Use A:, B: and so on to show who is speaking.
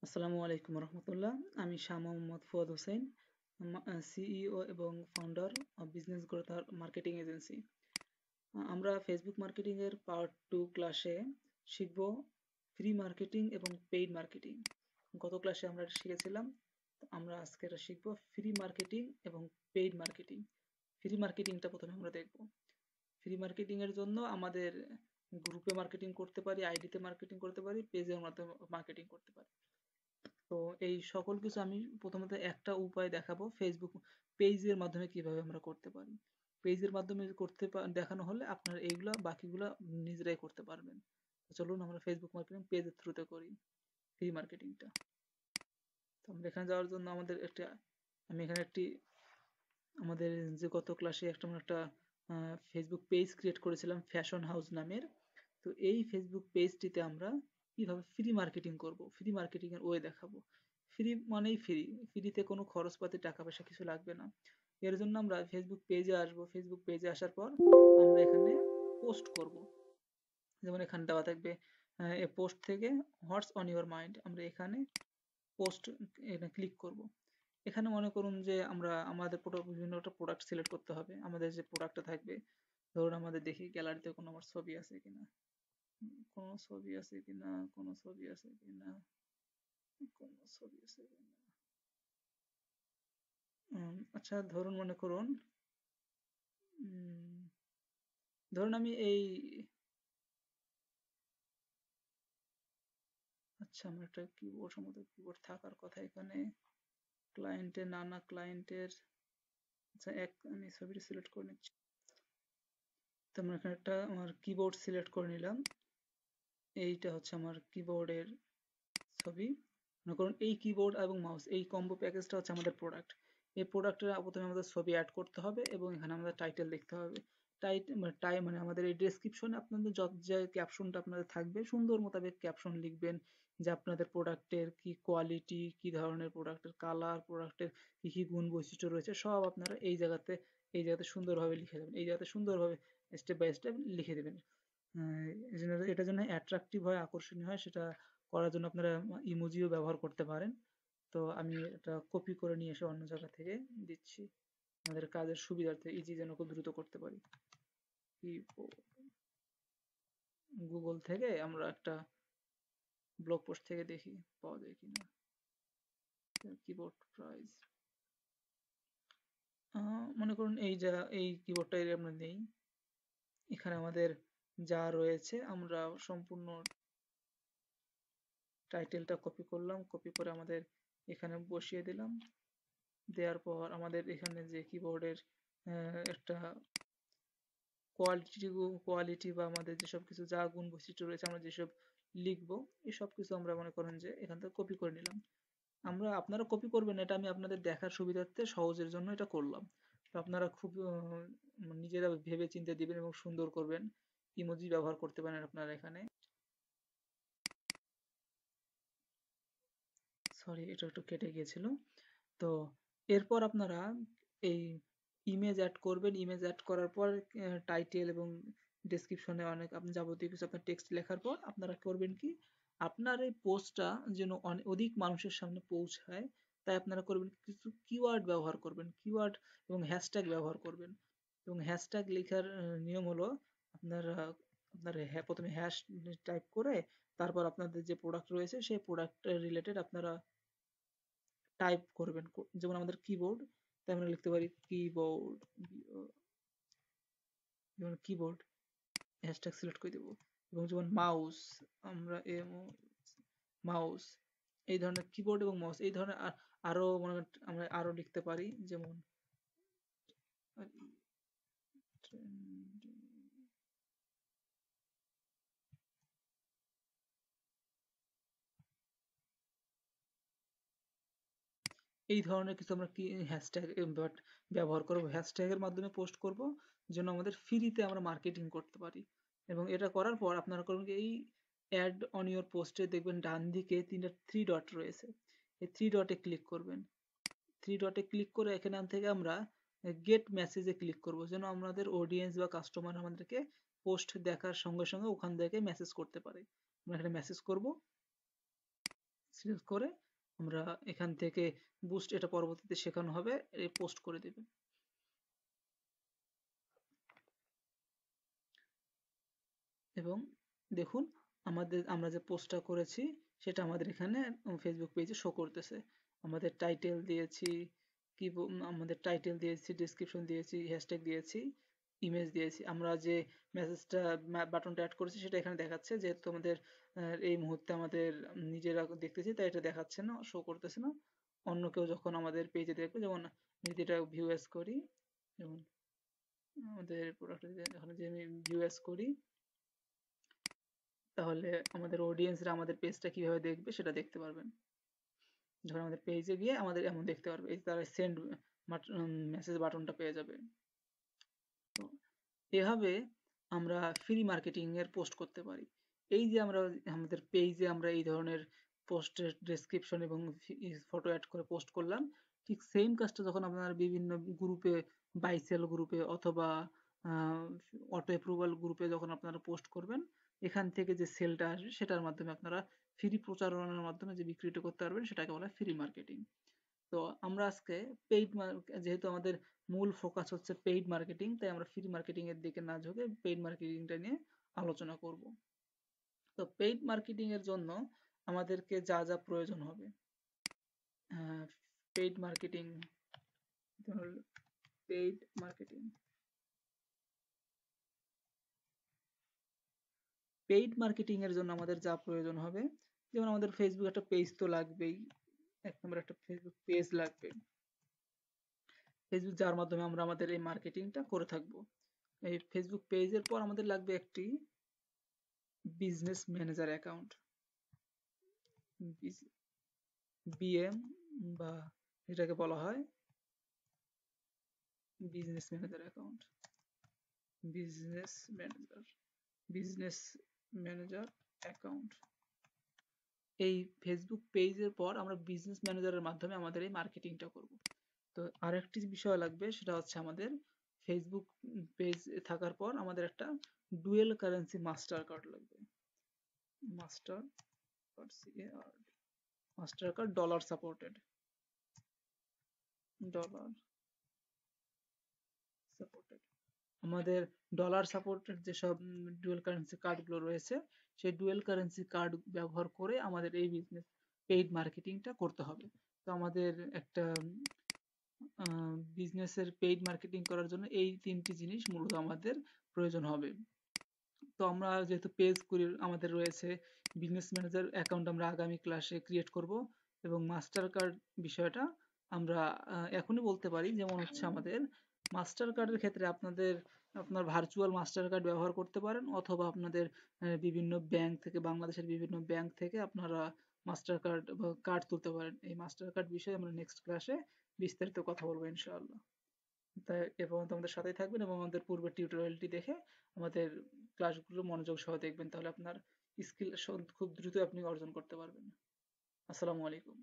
A: আসসালামু আলাইকুম রহমতুল্লাহ। আমি শাহ মোহাম্মদ ফুয়াদ হোসেন, সিইও এবং ফাউন্ডার অফ বিজনেস গ্রোথ আর মার্কেটিং এজেন্সি। আমরা ফেসবুক মার্কেটিং এর পার্ট 2 ক্লাসে শিখব ফ্রি মার্কেটিং এবং পেইড মার্কেটিং। গত ক্লাসে আমরা এটা শিখেছিলাম, তো আমরা আজকে এটা শিখব ফ্রি মার্কেটিং এবং পেইড মার্কেটিং। ফ্রি মার্কেটিংটা প্রথমে আমরা দেখব। ফ্রি মার্কেটিং এর জন্য আমাদের গ্রুপে মার্কেটিং করতে পারি, আইডিতে মার্কেটিং করতে পারি, পেজের মাধ্যমে মার্কেটিং করতে পারি। তো এই সকল কিছু আমি প্রথমত একটা উপায় দেখাবো, ফেসবুক পেজের মাধ্যমে কিভাবে আমরা করতে পারি। পেজের মাধ্যমে দেখানো হলে আপনার এইগুলা বাকিগুলা নিজেরাই করতে পারবেন। তো চলুন আমরা ফেসবুক মার্কেটিং পেজের থ্রুতে করি ফ্রি মার্কেটিংটা। তো আমরা এখানে যাওয়ার জন্য আমি এখানে আমাদের যে গত ক্লাসে আমরা একটা ফেসবুক পেজ ক্রিয়েট করেছিলাম ফ্যাশন হাউস নামের। তো এই ফেসবুক পেজটিতে আমরা কিভাবে ফ্রি মার্কেটিং করব, ফ্রি মার্কেটিং এর ওয়ে দেখাবো। ফ্রি মানেই ফ্রি, ফ্রিতে কোনো খরচপাতি টাকা পয়সা কিছু লাগবে না। এর জন্য আমরা ফেসবুক পেজে আসবো। ফেসবুক পেজে আসার পর আমরা এখানে পোস্ট করব। যেমন এখানে দেওয়া থাকবে এ পোস্ট থেকে হোয়াটস অন ইওর মাইন্ড, আমরা এখানে পোস্ট এখানে ক্লিক করব। এখানে মনে করুন যে আমরা আমাদের বিভিন্ন একটা প্রোডাক্ট সিলেক্ট করতে হবে। আমাদের যে প্রোডাক্টটা থাকবে, ধরুন আমাদের দেখি গ্যালারিতে কোনো আমার ছবি আছে কিনা, কোনো ছবি আছে কিনা, কোনো ছবি আছে কিনা, কোনো ছবি আছে কিনা। আচ্ছা ধরুন মনে করুন, উম, ধরুন আমি এই, আচ্ছা আমার একটা কিবোর্ড, সম্ভবত কিবোর্ড থাকার কথা এখানে। ক্লায়েন্টের, নানা ক্লায়েন্টের, আচ্ছা আমি ছবিটা সিলেক্ট করে নিচ্ছি। তো আমরা এখানে একটা আমার কিবোর্ড সিলেক্ট করে নিলাম। এইটা হচ্ছে আমার কিবোর্ডের ছবি। মনে করুন এই কিবোর্ড এবং মাউস এই কম্বো প্যাকেজটা হচ্ছে আমাদের প্রোডাক্ট। এই প্রোডাক্টের প্রথমে আমাদের ছবি অ্যাড করতে হবে এবং এখানে আমাদের টাইটেল লিখতে হবে। মানে আমাদের এই ডেসক্রিপশনে আপনাদের যত যে ক্যাপশনটা আপনাদের থাকবে সুন্দর মোতাবেক ক্যাপশন লিখবেন, যে আপনাদের প্রোডাক্টের কি কোয়ালিটি, কি ধরনের প্রোডাক্টের কালার, প্রোডাক্টের কি কি গুণ বৈশিষ্ট্য রয়েছে, সব আপনারা এই জায়গাতে সুন্দরভাবে লিখে দেবেন। এই জায়গাতে সুন্দরভাবে স্টেপ বাই স্টেপ লিখে দেবেন। এটা যেন অ্যাট্রাকটিভ হয়, আকর্ষণীয় হয়, সেটা করার জন্য আপনারা ইমোজিও ব্যবহার করতে পারেন। তো আমি এটা কপি করে নিয়ে এসে অন্য জায়গা থেকে দিচ্ছি আমাদের কাজের সুবিধার্থে, ইজি যেন খুব দ্রুত করতে পারি। গুগল থেকে আমরা একটা ব্লগ পোস্ট থেকে দেখি পাওয়া যায় কিনা। কিবোর্ড প্রাইস, মনে করুন এই কিবোর্ডটা আমরা নেই। এখানে আমাদের যা রয়েছে আমরা সম্পূর্ণ টাইটেলটা কপি করলাম, কপি করে আমাদের এখানে বসিয়ে দিলাম। দেওয়ার পর আমাদের এখানে যে কিবোর্ডের একটা কোয়ালিটি বা আমাদের যেসব কিছু যা গুণ বৈশিষ্ট্য রয়েছে, আমরা যেসব লিখবো এই সব কিছু আমরা মনে করেন যে এখান থেকে কপি করে নিলাম। আপনারা কপি করবেন, এটা আমি আপনাদের দেখার সুবিধার্থে সহজের জন্য এটা করলাম। তো আপনারা খুব নিজেরা ভেবে চিন্তে দিবেন এবং সুন্দর করবেন। ইমোজি ব্যবহার করতে পারেন আপনারা এখানে। সরি, এটা একটু কেটে গিয়েছিল। তো এরপর আপনারা এই ইমেজ অ্যাড করবেন। ইমেজ অ্যাড করার পর টাইটেল এবং ডেসক্রিপশনে অনেক আপনি যাবতীয় কিছু আপনার টেক্সট লেখার পর আপনারা করবেন কি, আপনার এই পোস্টটা যেন অধিক মানুষের সামনে পৌঁছায়, তাই আপনারা করবেন কিছু কিওয়ার্ড ব্যবহার করবেন, কিওয়ার্ড এবং হ্যাশট্যাগ ব্যবহার করবেন। এবং হ্যাশট্যাগ লেখার নিয়ম হলো আপনারা প্রথমে হ্যাশ টাইপ করে তারপর আপনাদের যে প্রোডাক্ট রয়েছে সেই প্রোডাক্ট রিলেটেড আপনারা টাইপ করবেন। যেমন আমাদের কিবোর্ড, তাই আমরা লিখতে পারি কিবোর্ড, যেমন কিবোর্ড হ্যাশট্যাগ সিলেক্ট করে দেবো। এবং যেমন মাউস, আমরা মাউস, এই ধরনের কিবোর্ড এবং মাউস এই ধরনের আরো মনে করেন আমরা আরো লিখতে পারি, যেমন এই ধরনের কিছু আমরা কি হ্যাশট্যাগ ব্যবহার করব, হ্যাশট্যাগের মাধ্যমে পোস্ট করব যেন আমাদের ফ্রিতে আমরা মার্কেটিং করতে পারি। এবং এটা করার পর আপনারা করবেন কি, এই অ্যাড অন ইওর পোস্টে দেখবেন ডান দিকে তিনটা থ্রি ডট রয়েছে, এই থ্রি ডটে ক্লিক করবেন। থ্রি ডটে ক্লিক করে এখান থেকে আমরা গেট মেসেজে ক্লিক করব, যেন আমাদের অডিয়েন্স বা কাস্টমার আমাদেরকে পোস্ট দেখার সঙ্গে সঙ্গে ওখান থেকে মেসেজ করতে পারে। আমরা এখানে মেসেজ করব, সিলেক্ট করে আমরা এখান থেকে বুস্ট এটা পরবর্তীতে শেখানো হবে, পোস্ট করে দেবে। এবং দেখুন আমরা যে পোস্টটা করেছি সেটা আমাদের এখানে ফেসবুক পেজে শো করতেছে। আমাদের টাইটেল দিয়েছি, আমাদের টাইটেল দিয়েছি, ডেসক্রিপশন দিয়েছি, হ্যাশট্যাগ দিয়েছি, ইমেজ দিয়েছি। আমরা যে মেসেজটা বাটনটা অ্যাড করেছি সেটা এখানে দেখাচ্ছে, যেহেতু আমাদের এই মুহূর্তে আমাদের নিজেরা দেখতেছি তাই এটা দেখাচ্ছে না, শো করতেছে না। অন্য কেউ যখন আমাদের পেজে দেখবে, যেমন যদি এটা ভিউ অ্যাজ করি, যেমন আমাদের প্রোডাক্ট এখানে যে আমি ভিউ অ্যাজ করি, তাহলে আমাদের অডিয়েন্সরা আমাদের পেজটা কিভাবে দেখবে সেটা দেখতে পারবেন। যখন আমাদের পেজে গিয়ে আমাদের এমন দেখতে পারবে, এই তারা সেন্ড মেসেজ বাটনটা পেয়ে যাবে। তো এভাবে আমরা ফ্রি মার্কেটিং এর পোস্ট করতে পারি। এই যে আমরা আমাদের পেজে আমরা এই ধরনের পোস্টের ডেসক্রিপশন এবং ফটো অ্যাড করে পোস্ট করলাম, ঠিক সেম কাজটা যখন আপনারা বিভিন্ন গ্রুপে, বাই সেল গ্রুপে অথবা অটো অ্যাপ্রুভাল গ্রুপে যখন আপনারা পোস্ট করবেন, এখান থেকে যে সেলটা আসবে সেটার মাধ্যমে আপনারা ফ্রি প্রচারণার মাধ্যমে যে বিক্রিটা করতে পারবেন সেটাকে বলা হয় ফ্রি মার্কেটিং। তো আমরা আজকে যেহেতু আমাদের মূল ফোকাস হচ্ছে পেইড মার্কেটিং, তাই আমরা ফ্রি মার্কেটিং এর দিকে না ঝুঁকে পেইড মার্কেটিংটা নিয়ে আলোচনা করব। তো পেইড মার্কেটিং এর জন্য আমাদেরকে যা যা প্রয়োজন হবে, paid marketing paid marketing paid marketing এর জন্য আমাদের যা প্রয়োজন হবে, যেমন আমাদের ফেসবুক একটা পেজ তো লাগবেই, এক নম্বর একটা ফেসবুক পেজ লাগবে, ফেসবুক যার মাধ্যমে আমরা আমাদের এই মার্কেটিংটা করে থাকবো। এই ফেসবুক পেজের পর আমাদের লাগবে একটি বিজনেস ম্যানেজার অ্যাকাউন্ট, বিএম, বা এটাকে বলা হয় business manager account, business manager business manager account. এই ফেসবুক পেজের পর আমরা বিজনেস ম্যানেজারের মাধ্যমে আমাদের এই মার্কেটিংটা করব। তো আরেকটি বিষয় লাগবে, সেটা হচ্ছে আমাদের ফেসবুক পেজ থাকার পর আমাদের একটা ডুয়েল কারেন্সি মাস্টার কার্ড লাগবে। Master card, master card dollar supported, dollar supported. আমাদের ডলার সাপোর্টেড যেসব ডুয়েল কারেন্সি কার্ডগুলো রয়েছে, সেই ডুয়েল কারেন্সি কার্ড ব্যবহার করে আমাদের এই বিজনেস পেইড মার্কেটিংটা করতে হবে। তো আমাদের একটা বিজনেসের পেইড মার্কেটিং করার জন্য এই তিনটি জিনিস মূলত আমাদের প্রয়োজন হবে। তো আমরা যেহেতু পেজ করি, আমাদের রয়েছে বিজনেস ম্যানেজার অ্যাকাউন্ট, আমরা আগামী ক্লাসে ক্রিয়েট করব, এবং মাস্টার কার্ড বিষয়টা আমরা এখনই বলতে পারি। যেমন হচ্ছে আমাদের মাস্টার কার্ডের ক্ষেত্রে আপনার ভার্চুয়াল মাস্টার কার্ড ব্যবহার করতে পারেন, অথবা আপনাদের বিভিন্ন ব্যাংক থেকে, বাংলাদেশের বিভিন্ন ব্যাংক থেকে আপনারা মাস্টার কার্ড বা কার্ড তুলতে পারেন। এই মাস্টার কার্ড বিষয়ে আমরা নেক্সট ক্লাসে বিস্তারিত কথা বলবো ইনশাআল্লাহ। তাই এ পর্যন্ত আমাদের সাথেই থাকবেন এবং আমাদের পূর্বের টিউটোরিয়ালটি দেখে আমাদের ক্লাসগুলো মনোযোগ সহ দেখবেন, তাহলে আপনার স্কিল খুব দ্রুত আপনি অর্জন করতে পারবেন। আসসালামু আলাইকুম।